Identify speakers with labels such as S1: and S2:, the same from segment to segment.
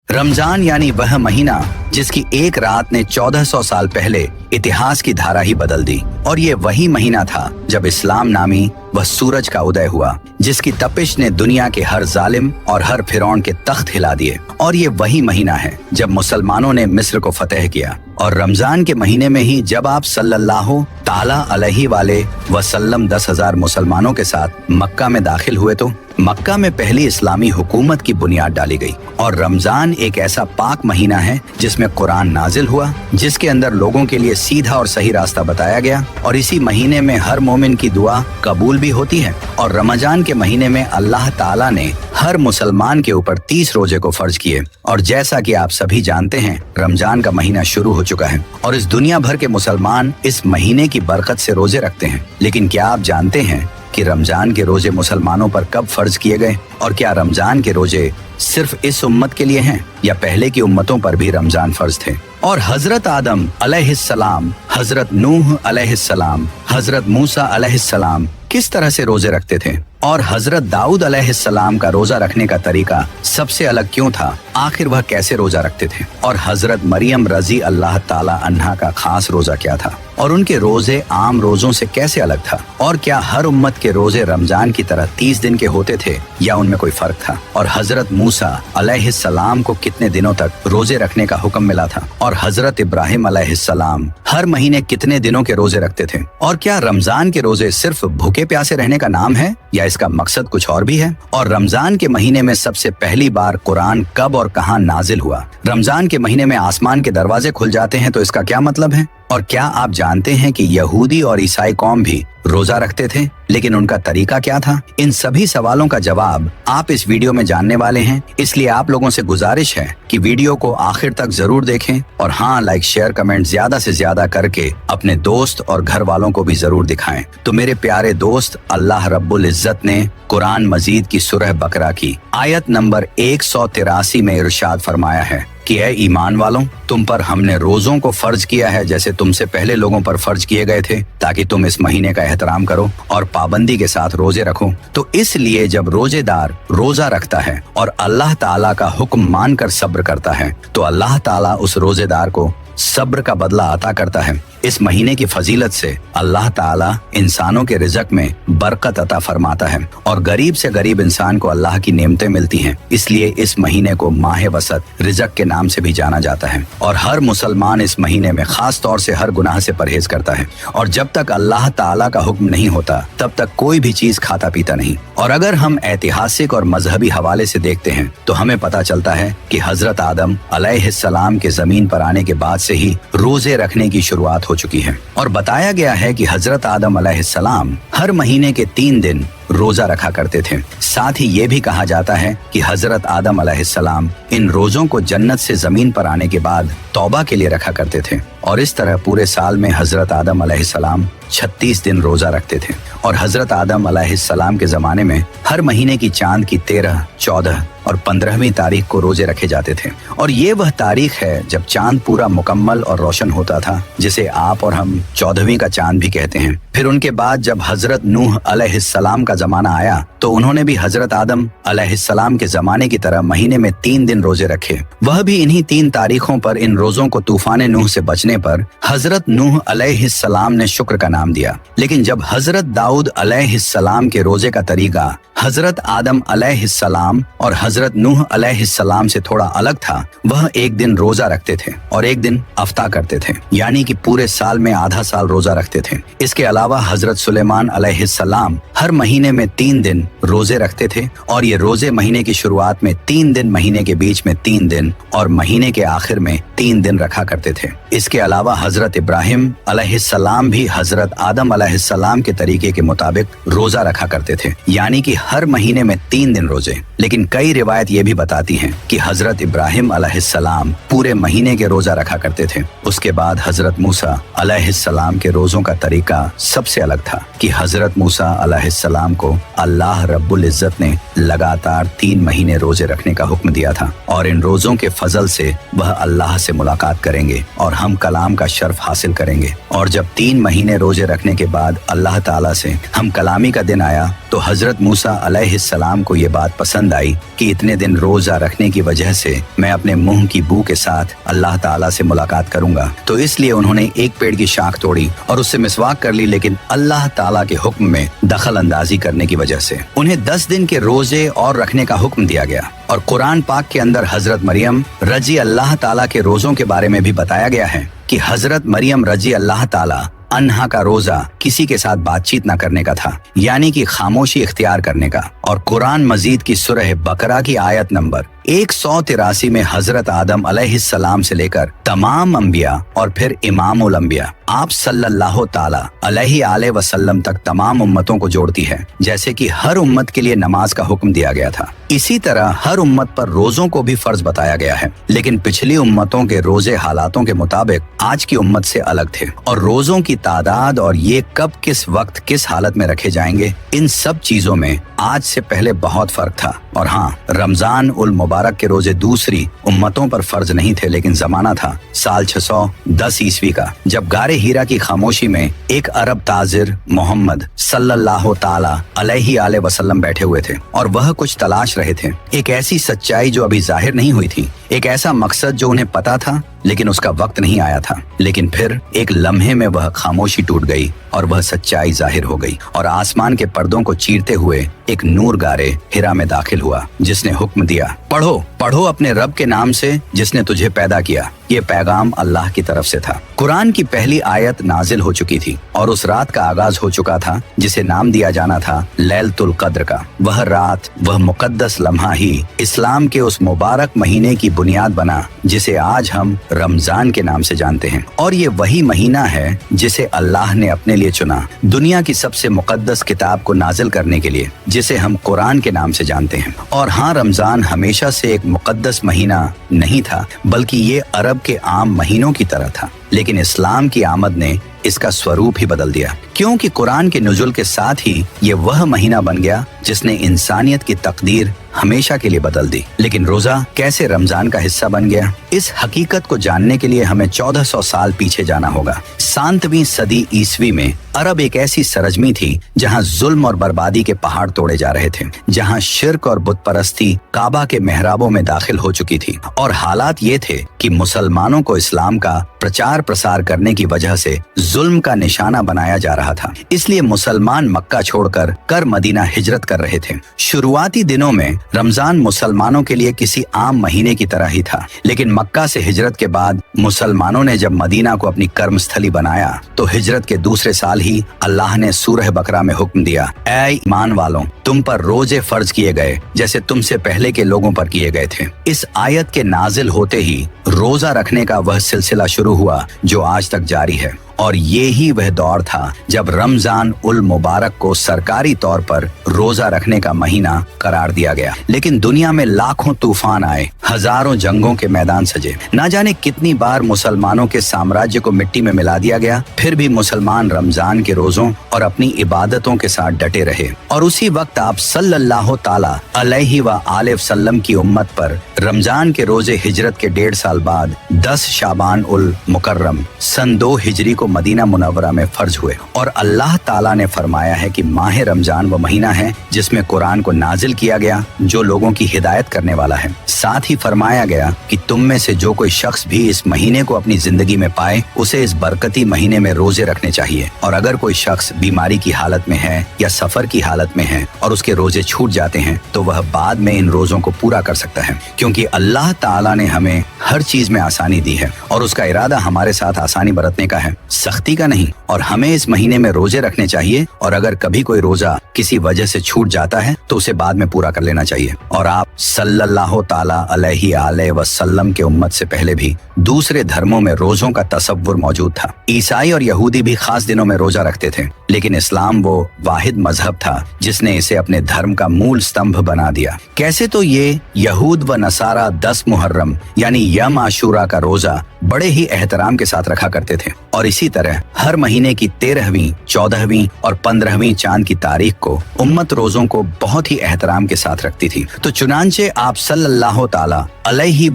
S1: रमजान यानी वह महीना जिसकी एक रात ने 1400 साल पहले इतिहास की धारा ही बदल दी। और ये वही महीना था जब इस्लाम नामी वह सूरज का उदय हुआ, जिसकी तपिश ने दुनिया के हर जालिम और हर फिरौन के तख्त हिला दिए। और ये वही महीना है जब मुसलमानों ने मिस्र को फतेह किया। और रमजान के महीने में ही जब आप सल्लल्लाहु ताला अलैहि वाले वसल्लम 10,000 मुसलमानों के साथ मक्का में दाखिल हुए तो मक्का में पहली इस्लामी हुकूमत की बुनियाद डाली गई। और रमजान एक ऐसा पाक महीना है जिसमें कुरान नाजिल हुआ, जिसके अंदर लोगों के लिए सीधा और सही रास्ता बताया गया। और इसी महीने में हर मोमिन की दुआ कबूल भी होती है। और रमजान के महीने में अल्लाह ताला ने हर मुसलमान के ऊपर 30 रोजे को फर्ज किए। और जैसा कि आप सभी जानते हैं, रमजान का महीना शुरू हो चुका है और इस दुनिया भर के मुसलमान इस महीने की बरकत से रोजे रखते हैं। लेकिन क्या आप जानते हैं कि रमजान के रोजे मुसलमानों पर कब फर्ज किए गए? और क्या रमजान के रोजे सिर्फ इस उम्मत के लिए हैं या पहले की उम्मतों पर भी रमजान फर्ज थे? और हजरत आदम अलैहिस्सलाम, हजरत नूह अलैहिस्सलाम, हजरत मूसा अलैहिस्सलाम किस तरह से रोजे रखते थे? और हजरत दाऊद अलैहिस्सलाम का रोजा रखने का तरीका सबसे अलग क्यों था? आखिर वह कैसे रोजा रखते थे? और हजरत मरियम रजी अल्लाह ताला अन्हा का खास रोजा क्या था? और उनके रोजे आम रोजों से कैसे अलग था? और क्या हर उम्मत के रोजे रमजान की तरह 30 दिन के होते थे या उनमें कोई फर्क था? और हजरत मूसा अलैहिस्सलाम को कितने दिनों तक रोजे रखने का हुक्म मिला था? और हजरत इब्राहिम अलैहिस्सलाम हर महीने कितने दिनों के रोजे रखते थे? और क्या रमजान के रोजे सिर्फ भूखे प्यासे रहने का नाम है या इसका मकसद कुछ और भी है? और रमजान के महीने में सबसे पहली बार कुरान कब और कहां नाजिल हुआ? रमजान के महीने में आसमान के दरवाजे खुल जाते हैं तो इसका क्या मतलब है? और क्या आप जानते हैं कि यहूदी और ईसाई कौम भी रोजा रखते थे, लेकिन उनका तरीका क्या था? इन सभी सवालों का जवाब आप इस वीडियो में जानने वाले हैं। इसलिए आप लोगों से गुजारिश है कि वीडियो को आखिर तक जरूर देखें। और हाँ, लाइक शेयर कमेंट ज्यादा से ज्यादा करके अपने दोस्त और घर वालों को भी जरूर दिखाएं। तो मेरे प्यारे दोस्त, अल्लाह रब्बुल इज्जत ने कुरान मजीद की सूरह बकरा की आयत नंबर 183 में इरशाद फरमाया है कि ऐ ईमान वालों, तुम पर हमने रोजों को फर्ज किया है जैसे तुमसे पहले लोगों पर फर्ज किए गए थे, ताकि तुम इस महीने का एहतराम करो और पाबंदी के साथ रोजे रखो। तो इसलिए जब रोजेदार रोजा रखता है और अल्लाह ताला का हुक्म मानकर सब्र करता है तो अल्लाह ताला उस रोजेदार को सब्र का बदला अता करता है। इस महीने की फजीलत से अल्लाह ताला इंसानों के रिज़्क में बरकत अता फरमाता है और गरीब से गरीब इंसान को अल्लाह की नेमतें मिलती हैं। इसलिए इस महीने को माह वसत रिज़्क के नाम से भी जाना जाता है। और हर मुसलमान इस महीने में खास तौर से हर गुनाह से परहेज करता है। और जब तक अल्लाह ताला का हुक्म नहीं होता तब तक कोई भी चीज खाता पीता नहीं। और अगर हम ऐतिहासिक और मजहबी हवाले से देखते हैं तो हमें पता चलता है कि हजरत आदम अलैहिस्सलाम के जमीन पर आने के बाद से ही रोजे रखने की शुरुआत हो चुकी है। और बताया गया है कि हजरत आदम अलैहिस्सलाम हर महीने के 3 दिन रोजा रखा करते थे। साथ ही ये भी कहा जाता है कि हजरत आदम अलैहिस्सलाम इन रोजों को जन्नत से जमीन पर आने के बाद तौबा के लिए रखा करते थे। और इस तरह पूरे साल में हजरत आदम अलैहिस्सलाम 36 दिन रोजा रखते थे। और हजरत आदम अलैहिस्सलाम के जमाने में हर महीने की चांद की 13, 14 और 15वीं तारीख को रोजे रखे जाते थे। और ये वह तारीख है जब चांद पूरा मुकम्मल और रोशन होता था, जिसे आप और हम 14वीं का चांद भी कहते हैं। फिर उनके बाद जब हजरत नूह अलैहिस्सलाम का जमाना आया तो उन्होंने भी हजरत आदम अलैहिस्सलाम के जमाने की तरह महीने में 3 दिन रोजे रखे। वह भी इन्हीं 3 तारीखों पर इन रोजों को तूफान नूह से बचने पर हजरत नूह अलैहिस्सलाम ने शुक्र का नाम दिया। लेकिन जब हजरत दाऊद अलैहिस्सलाम के रोजे का तरीका हजरत आदम अलैहिस्सलाम और हजरत नूह अलैहिस्सलाम से थोड़ा अलग था, वह एक दिन रोजा रखते थे और एक दिन अफ्ता करते थे, यानी कि पूरे साल में आधा साल रोजा रखते थे। इसके अलावा हजरत सुलेमान अलैहिस्सलाम हर महीने में 3 दिन रोजे रखते थे। और ये रोजे महीने की शुरुआत में 3 दिन, महीने के बीच में 3 दिन और महीने के आखिर में 3 दिन रखा करते थे। इसके अलावा हजरत इब्राहिम अलैहिस्सलाम भी हजरत आदम अलैहिस्सलाम के तरीके के मुताबिक रोजा रखा करते थे, यानी कि हर महीने में 3 दिन रोजे। लेकिन कई रिवायत ये भी बताती हैं कि हजरत इब्राहिम अलैहिस्सलाम पूरे महीने के रोजा रखा करते थे। उसके बाद हजरत मूसा अलैहिस्सलाम के रोजों का तरीका सबसे अलग था कि हजरत मूसा अलैहिस्सलाम को अल्लाह रब्बुल इज्जत ने लगातार 3 महीने रोजे रखने का हुक्म दिया था और इन रोजों के फजल से वह अल्लाह से मुलाकात करेंगे और हम कलाम का शर्फ हासिल करेंगे। और जब 3 महीने रोजे रखने के बाद अल्लाह ताला से हम कलामी का दिन आया तो हजरत मूसा अलैहिस्सलाम को ये बात पसंद आई कि इतने दिन रोजा रखने की वजह से मैं अपने मुंह की बू के साथ अल्लाह ताला से मुलाकात करूंगा। तो इसलिए उन्होंने एक पेड़ की शाख तोड़ी और उससे मिसवाक कर ली, लेकिन अल्लाह ताला के हुक्म में दखल अंदाजी करने की वजह से उन्हें 10 दिन के रोजे और रखने का हुक्म दिया गया। और कुरान पाक के अंदर हजरत मरियम रजी अल्लाह ताला के रोजों के बारे में भी बताया गया है कि हजरत मरियम रजी अल्लाह ताला अन्हा का रोजा किसी के साथ बातचीत न करने का था, यानी कि खामोशी इख्तियार करने का। और कुरान मजीद की सूरह बकरा की आयत नंबर 183 में हजरत आदम अलैहिस्सलाम से लेकर तमाम अंबिया और फिर इमामुल अंबिया आप सल्लल्लाहु ताला अलैहि वसल्लम तक तमाम उम्मतों को जोड़ती है। जैसे कि हर उम्मत के लिए नमाज का हुक्म दिया गया था, इसी तरह हर उम्मत पर रोजों को भी फर्ज बताया गया है। लेकिन पिछली उम्मतों के रोजे हालातों के मुताबिक आज की उम्मत से अलग थे और रोजों की तादाद और ये कब किस वक्त किस हालत में रखे जाएंगे, इन सब चीजों में आज से पहले बहुत फर्क था। और हाँ, रमजान उल मुबारक के रोजे दूसरी उम्मतों पर फर्ज नहीं थे, लेकिन जमाना था साल 610 ईस्वी का, जब गारे हीरा की खामोशी में एक अरब ताजिर मोहम्मद सल्लल्लाहु ताला अलैहि वसल्लम बैठे हुए थे और वह कुछ तलाश रहे थे, एक ऐसी सच्चाई जो अभी जाहिर नहीं हुई थी, एक ऐसा मकसद जो उन्हें पता था लेकिन उसका वक्त नहीं आया था। लेकिन फिर एक लम्हे में वह खामोशी टूट गई और वह सच्चाई जाहिर हो गई और आसमान के पर्दों को चीरते हुए एक नूर गारे हिरा में दाखिल हुआ, जिसने हुक्म दिया, पढ़ो पढ़ो अपने रब के नाम से जिसने तुझे पैदा किया। ये पैगाम अल्लाह की तरफ से था। कुरान की पहली आयत नाजिल हो चुकी थी और उस रात का आगाज हो चुका था जिसे नाम दिया जाना था लैलतुल कद्र का। वह रात, वह मुकद्दस लम्हा ही इस्लाम के उस मुबारक महीने की बुनियाद बना जिसे आज हम रमजान के नाम से जानते हैं। और ये वही महीना है जिसे अल्लाह ने अपने लिए चुना दुनिया की सबसे मुकद्दस किताब को नाजिल करने के लिए, जिसे हम कुरान के नाम से जानते हैं। और हाँ, रमजान हमेशा से एक मुकद्दस महीना नहीं था, बल्कि ये अरब के आम महीनों की तरह था। लेकिन इस्लाम की आमद ने इसका स्वरूप ही बदल दिया, क्योंकि कुरान के नुज़ुल के साथ ही ये वह महीना बन गया जिसने इंसानियत की तकदीर हमेशा के लिए बदल दी। लेकिन रोजा कैसे रमजान का हिस्सा बन गया, इस हकीकत को जानने के लिए हमें 1400 साल पीछे जाना होगा। 7वीं सदी ईस्वी में अरब एक ऐसी सरजमी थी जहां जुल्म और बर्बादी के पहाड़ तोड़े जा रहे थे, जहां शिर्क और बुत परस्ती काबा के मेहराबों में दाखिल हो चुकी थी। और हालात ये थे कि मुसलमानों को इस्लाम का प्रचार प्रसार करने की वजह से जुल्म का निशाना बनाया जा रहा था। इसलिए मुसलमान मक्का छोड़कर कर मदीना हिजरत कर रहे थे। शुरुआती दिनों में रमजान मुसलमानों के लिए किसी आम महीने की तरह ही था, लेकिन मक्का से हिजरत के बाद मुसलमानों ने जब मदीना को अपनी कर्मस्थली बनाया तो हिजरत के दूसरे साल ही अल्लाह ने सूरह बकरा में हुक्म दिया, ऐ ईमान वालों, तुम पर रोजे फर्ज किए गए जैसे तुमसे पहले के लोगों पर किए गए थे। इस आयत के नाजिल होते ही रोजा रखने का वह सिलसिला शुरू हुआ जो आज तक जारी है। और ये ही वह दौर था जब रमजान उल मुबारक को सरकारी तौर पर रोजा रखने का महीना करार दिया गया। लेकिन दुनिया में लाखों तूफान आए, हजारों जंगों के मैदान सजे, ना जाने कितनी बार मुसलमानों के साम्राज्य को मिट्टी में मिला दिया गया, फिर भी मुसलमान रमजान के रोजों और अपनी इबादतों के साथ डटे रहे। और उसी वक्त आप सल्लल्लाहु ताला अलैहि वसल्लम की उम्मत पर रमजान के रोजे हिजरत के 1.5 साल बाद 10 शाबान उल मुकर्रम सन 2 हिजरी को मदीना मुनव्वरा में फर्ज हुए। और अल्लाह ताला ने फरमाया है कि माह रमजान वो महीना है जिसमें कुरान को नाजिल किया गया जो लोगों की हिदायत करने वाला है। साथ ही फरमाया गया कि तुम में से जो कोई शख्स भी इस महीने को अपनी जिंदगी में पाए उसे इस बरकती महीने में रोजे रखने चाहिए। और अगर कोई शख्स बीमारी की हालत में है या सफर की हालत में है और उसके रोजे छूट जाते हैं तो वह बाद में इन रोजों को पूरा कर सकता है, क्योंकि अल्लाह ताला ने हमें हर चीज में आसानी दी है और उसका इरादा हमारे साथ आसानी बरतने का है, सख्ती का नहीं। और हमें इस महीने में रोजे रखने चाहिए और अगर कभी कोई रोजा किसी वजह से छूट जाता है तो उसे बाद में पूरा कर लेना चाहिए। और आप सल्लल्लाहु ताला अलैहि वसल्लम के उम्मत से पहले भी दूसरे धर्मों में रोजों का तसव्वुर मौजूद था। ईसाई और यहूदी भी खास दिनों में रोजा रखते थे, लेकिन इस्लाम वो वाहिद मजहब था जिसने इसे अपने धर्म का मूल स्तंभ बना दिया। कैसे तो ये यहूद व नसारा 10 मुहर्रम यानी यम आशूरा का रोजा बड़े ही एहतराम के साथ रखा करते थे, और इसी तरह हर महीने की 13वीं, 14वीं और 15वीं चांद की तारीख को उम्मत रोजों को बहुत ही एहतराम के साथ रखती थी। तो चुनांचे आप सल्लल्लाहु ताला अलैहि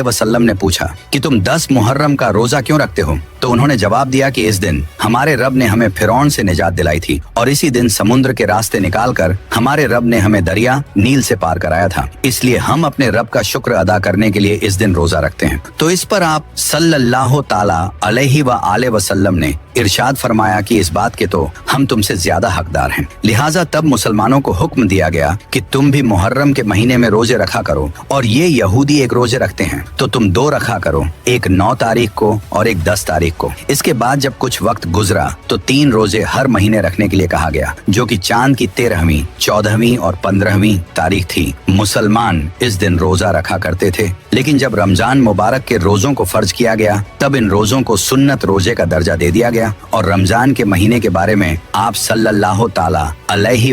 S1: वसल्लम ने पूछा कि तुम 10 मुहर्रम का रोजा क्यों रखते हो? तो उन्होंने जवाब दिया कि इस दिन हमारे रब ने हमें फिरौन से निजात दिलाई थी, और इसी दिन समुद्र के रास्ते निकालकर हमारे रब ने हमें दरिया नील से पार कराया था, इसलिए हम अपने रब का शुक्र अदा करने के लिए इस दिन रोजा रखते हैं। तो इस पर आप सल्लल्लाहु ताला अलैहि वसल्लम ने इरशाद फरमाया कि इस बात के तो हम तुमसे ज्यादा हकदार हैं। लिहाजा तब मुसलमानों को हुक्म दिया गया कि तुम भी मुहर्रम के महीने में रोजे रखा करो, और ये यहूदी एक रोजे रखते हैं तो तुम 2 रखा करो, एक 9 तारीख को और एक 10 तारीख को। इसके बाद जब कुछ वक्त गुजरा तो 3 रोजे हर महीने रखने के लिए कहा गया, जो कि चांद की 13वीं, 14वीं और 15वीं तारीख थी। मुसलमान इस दिन रोजा रखा करते थे, लेकिन जब रमजान मुबारक के रोजों को फर्ज किया गया तब इन रोजों को सुन्नत रोजे का दर्जा दे दिया गया। और रमजान के महीने के बारे में आप सल्लल्लाहु ताला अलैहि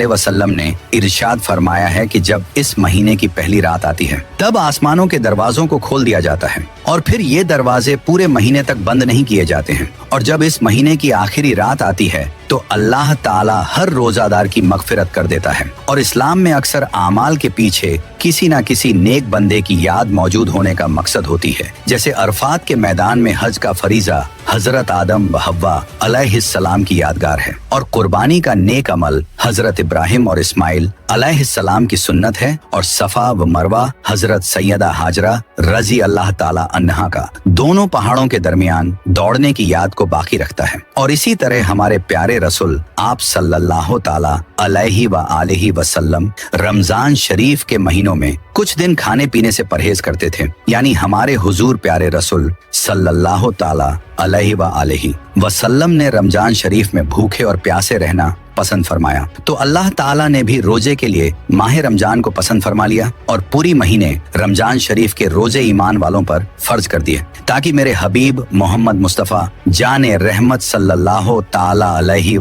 S1: वसल्लम ने इरशाद फरमाया है कि जब इस महीने की पहली रात आती है तब आसमानों के दरवाजों को खोल दिया जाता है, और फिर ये दरवाजे पूरे महीने तक बंद नहीं किए जाते हैं। और जब इस महीने की आखिरी रात आती है तो अल्लाह ताला हर रोजादार की मगफिरत कर देता है। और इस्लाम में अक्सर आमाल के पीछे किसी न किसी नेक बंदे की याद मौजूद होने का मकसद होती है। जैसे अरफात के मैदान में हज का फरीजा हजरत आदम व हव्वा अलैहिस्सलाम की यादगार है, और कुर्बानी का नेक अमल हजरत इब्राहिम और इस्माइल अलैहिस्सलाम की सुन्नत है, और सफा व मरवा हजरत सैयदा हाजरा रजी अल्लाह ताला अन्हा का दोनों पहाड़ों के दरमियान दौड़ने की याद को बाकी रखता है। और इसी तरह हमारे प्यारे रसूल आप सल्लल्लाहु ताला अलैहि वसल्लम रमजान शरीफ के महीनों में कुछ दिन खाने पीने से परहेज करते थे, यानी हमारे हुजूर प्यारे रसूल सल्लल्लाहु ताला अलैहि वसल्लम ने रमजान शरीफ में भूखे और प्यासे रहना पसंद फरमाया। तो अल्लाह ताला ने भी रोजे के लिए माह रमजान को पसंद फरमा लिया और पूरी महीने रमजान शरीफ के रोजे ईमान वालों पर फर्ज कर दिए, ताकि मेरे हबीब मोहम्मद मुस्तफ़ा जाने रहमत सल्लल्लाहु ताला अलैहि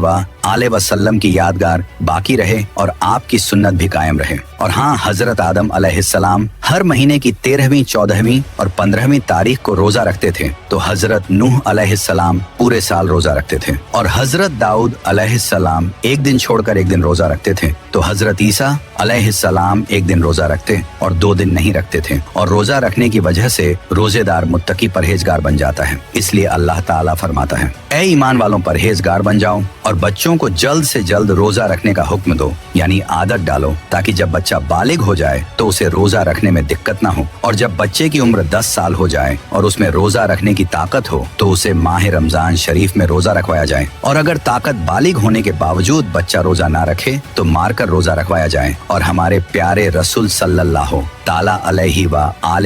S1: वसल्लम की यादगार बाकी रहे और आपकी सुन्नत भी कायम रहे। और हाँ, हजरत आदम अलैहिस्सलाम हर महीने की 13वीं, 14वीं और 15वीं तारीख को रोजा रखते थे, तो हजरत नूह अलैहिस्सलाम पूरे साल रोजा रखते थे, और हजरत दाऊद अलैहिस्सलाम एक दिन छोड़कर एक दिन रोजा रखते थे, तो हजरत ईसा अलैहिस्सलाम एक दिन रोजा रखते और 2 दिन नहीं रखते थे। और रोजा रखने की वजह से रोजेदार मुत्तकी परहेजगार बन जाता है। इसलिए अल्लाह ताला फरमाता है, ऐ ईमान वालों परहेजगार बन जाओ और बच्चों को जल्द से जल्द रोजा रखने का हुक्म दो, यानी आदत डालो, ताकि जब बच्चा बालिग हो जाए तो उसे रोजा रखने में दिक्कत ना हो, और जब बच्चे की उम्र 10 साल हो जाए और उसमें रोजा रखने की ताकत हो तो उसे माह रमजान शरीफ में रोजा रखवाया जाए। और अगर ताकत बालिग होने के बावजूद बच्चा रोजा ना रखे तो मारकर रोजा रखवाया जाए। और हमारे प्यारे रसूल सल्लल्लाहु ताला अलैहि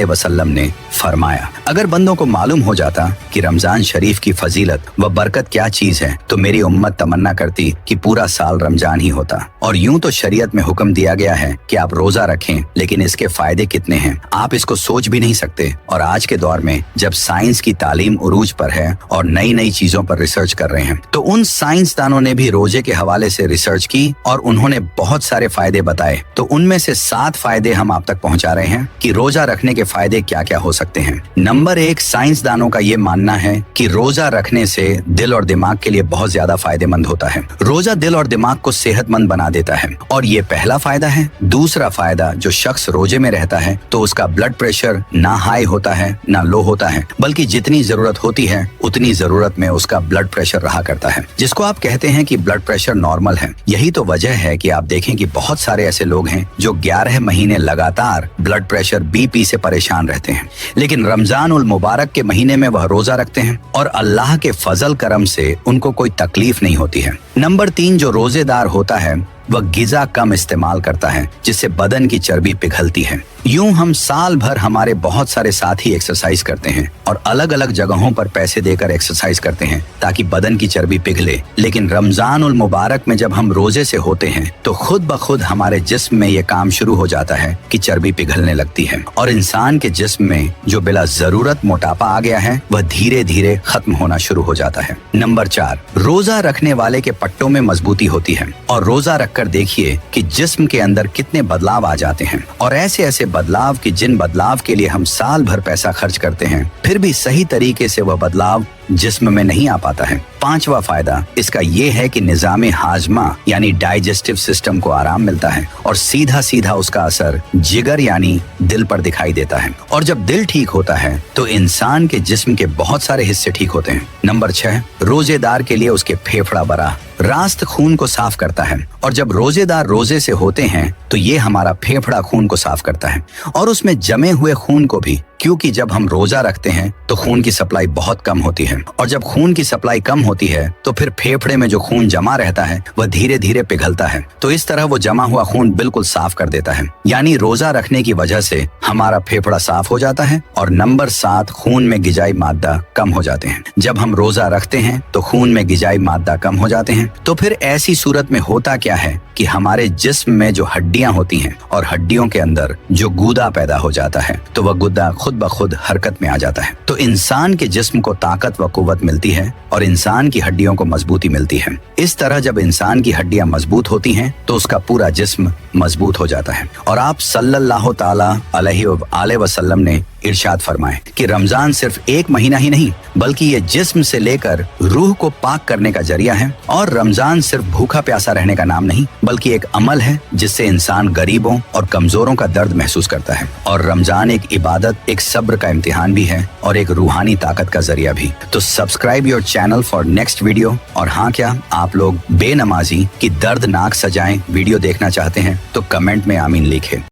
S1: वसल्लम ने फरमाया, अगर बंदों को मालूम हो जाता कि रमजान शरीफ की फजीलत व बरकत क्या चीज है तो मेरी उम्मत तमन्ना करती कि पूरा साल रमजान ही होता। और यूं तो शरीयत में हुक्म दिया गया है कि आप रोजा रखें, लेकिन इसके फायदे कितने हैं आप इसको सोच भी नहीं सकते। और आज के दौर में जब साइंस की तालीम उरूज पर है और नई नई चीजों पर रिसर्च कर रहे हैं, तो उन साइंसदानों ने भी रोजे के हवाले से रिसर्च की और उन्होंने बहुत सारे फायदे बताए। तो उनमें से 7 फायदे हम आप तक पहुंचा रहे हैं कि रोजा रखने के फायदे क्या क्या हो सकते हैं। नंबर 1, साइंसदानों का ये मानना है कि रोजा रखने से दिल और दिमाग के लिए बहुत ज्यादा फायदेमंद होता है। रोजा दिल और दिमाग को सेहतमंद बना देता है, और ये पहला फायदा है। दूसरा फायदा, जो शख्स रोजे में रहता है तो उसका ब्लड प्रेशर ना हाई होता है ना लो होता है, बल्कि जितनी जरूरत होती है उतनी जरूरत में उसका ब्लड प्रेशर रहा करता है, जिसको आप कहते हैं कि ब्लड प्रेशर नॉर्मल है। यही तो वजह है कि आप देखें कि बहुत सारे ऐसे लोग हैं जो 11 महीने लगातार ब्लड प्रेशर बीपी से परेशान रहते हैं, लेकिन रमजान उल मुबारक के महीने में वह रोजा रखते हैं और अल्लाह के फजल करम से उनको कोई तकलीफ नहीं होती है। नंबर 3, जो रोजेदार होता है वह गिजा कम इस्तेमाल करता है, जिससे बदन की चर्बी पिघलती है। यूं हम साल भर हमारे बहुत सारे साथी एक्सरसाइज करते हैं और अलग अलग जगहों पर पैसे देकर एक्सरसाइज करते हैं ताकि बदन की चर्बी पिघले। लेकिन रमजान उल मुबारक में जब हम रोजे से होते हैं तो खुद ब खुद हमारे जिस्म में ये काम शुरू हो जाता है कि चर्बी पिघलने लगती है और इंसान के जिस्म में जो बिला जरूरत मोटापा आ गया है वह धीरे धीरे खत्म होना शुरू हो जाता है। नंबर 4, रोजा रखने वाले के पट्टों में मजबूती होती है। और रोजा रखकर देखिए कि जिस्म के अंदर कितने बदलाव आ जाते हैं और ऐसे ऐसे बदलाव कि जिन बदलाव के लिए हम साल भर पैसा खर्च करते हैं फिर भी सही तरीके से वह बदलाव जिस्म में नहीं आ पाता है। 5वां फायदा इसका ये है कि निजामे हाजमा यानी डाइजेस्टिव सिस्टम को आराम मिलता है और सीधा सीधा उसका असर जिगर यानी दिल पर दिखाई देता है। और जब दिल ठीक होता है तो इंसान के जिस्म के बहुत सारे हिस्से ठीक होते हैं। नंबर 6, रोजेदार के लिए उसके फेफड़ा बरा रास्त खून को साफ करता है और जब रोजेदार रोजे से होते हैं तो ये हमारा फेफड़ा खून को साफ करता है और उसमें जमे हुए खून को भी, क्योंकि जब हम रोजा रखते हैं तो खून की सप्लाई बहुत कम होती है और जब खून की सप्लाई कम होती है तो फिर फेफड़े में जो खून जमा रहता है वह धीरे धीरे पिघलता है। तो इस तरह वो जमा हुआ खून बिल्कुल साफ कर देता है। यानी रोजा रखने की वजह से हमारा फेफड़ा साफ हो जाता है। और नंबर 7, खून में गिजाई मादा कम हो जाते हैं। जब हम रोजा रखते हैं तो खून में गिजाई मादा कम हो जाते हैं। तो फिर ऐसी सूरत में होता क्या है कि हमारे जिस्म में जो हड्डियां होती हैं और हड्डियों के अंदर जो गूदा पैदा हो जाता है तो वह गुदा खुद ब खुद हरकत में आ जाता है। तो इंसान के जिस्म को ताकत व कुव्वत मिलती है और इंसान की हड्डियों को मजबूती मिलती है। इस तरह जब इंसान की हड्डियां मजबूत होती हैं तो उसका पूरा जिस्म मजबूत हो जाता है। और आप सल्लल्लाहु ताला अलैहि वसल्लम ने इरशाद फरमाए कि रमजान सिर्फ एक महीना ही नहीं बल्कि ये जिस्म से लेकर रूह को पाक करने का जरिया है। और रमजान सिर्फ भूखा प्यासा रहने का नाम नहीं बल्कि एक अमल है जिससे इंसान गरीबों और कमजोरों का दर्द महसूस करता है। और रमजान एक इबादत, एक सब्र का इम्तिहान भी है और एक रूहानी ताकत का जरिया भी। तो subscribe your channel for next video. और हाँ, क्या आप लोग बेनमाजी की दर्दनाक सजाएं वीडियो देखना चाहते हैं तो कमेंट में आमीन लिखें।